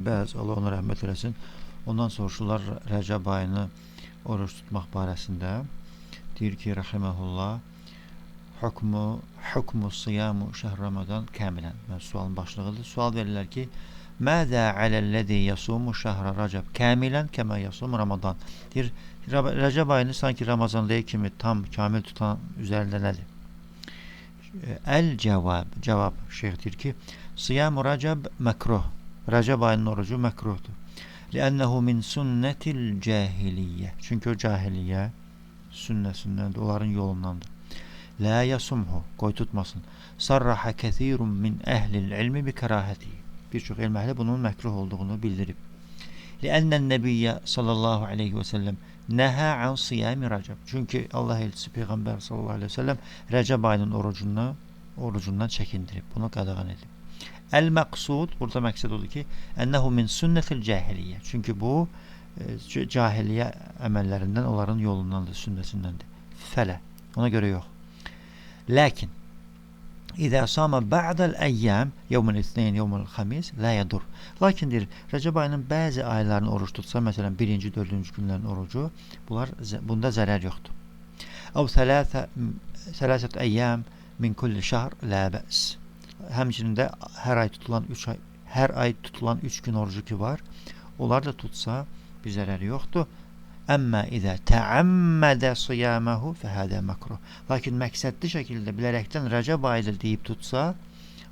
Bəzi, Allah ona rəhmət eləsin. Ondan soruşurlar Rəcəb ayını oruç tutmaq barəsində. Deyir ki, rəhiməhullah, hukmu siyamu şəhr Ramazan kəmilən. Sualın başlığıdır. Sual verirlər ki, məzə aləl-ləzi yasumu şəhr Rəcəb kəmilən kəmə yasum Ramazan. Deyir, Rəcəb ayını sanki Ramazanlığı kimi tam, kamil tutan üzərində nədir? Cavab, şeyh deyir ki, siyamu Rəcəb məkruh. Rəcəb ayının orucu məkruhdur. Lənnəhu min sünnətil cahiliyyə. Çünki o cahiliyyə sünnəsindəndir, onların yolundandır. Lə yasumhu, qoy tutmasın. Sarraha kəthirun min əhlil ilmi bi kərahəti. Bir çox elm əhli bunun məkruh olduğunu bildirib. Lənnən nəbiyyə sallallahu aleyhi və səlləm nəhə an siyami Rəcəb. Çünki Allah elçisi Peyğəmbər sallallahu aleyhi və səlləm Rəcəb ayının orucundan çəkindirib, bunu qadağan edib. El-məqsud, burada məqsəd odur ki, ənəhu min sünnətil cahiliyyə. Çünki bu, cahiliyyə əməllərindən, onların yolundandır, sünnəsindəndir. Fələ, ona görə yox. Lakin, İzə sama ba'dəl əyyəm, yevmül isneyn, yevmül xamis, la yadur. Lakin deyir, Rəcəb ayının bəzi aylarını oruç tutsa, məsələn, 1-ci, 4-cü günlərin orucu, bunda zərər yoxdur. Əv sələsət əyyəm min kulli şəhr, la bəs. Həmçinin də hər ay tutulan 3 gün orucu ki var, onlar da tutsa bir zərəri yoxdur. Əmmə izə təəmmədə siyaməhu fəhədə məkruh. Lakin məqsədli şəkildə bilərəkdən Rəcəb ayıdır deyib tutsa,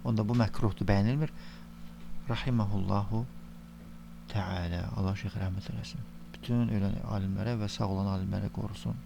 onda bu məkruhdur, bəyənilmir. Rahiməhullahu Teala. Allah şeyh rəhmət eləsin. Bütün ölən alimlərə və sağ olan alimlərə qorusun.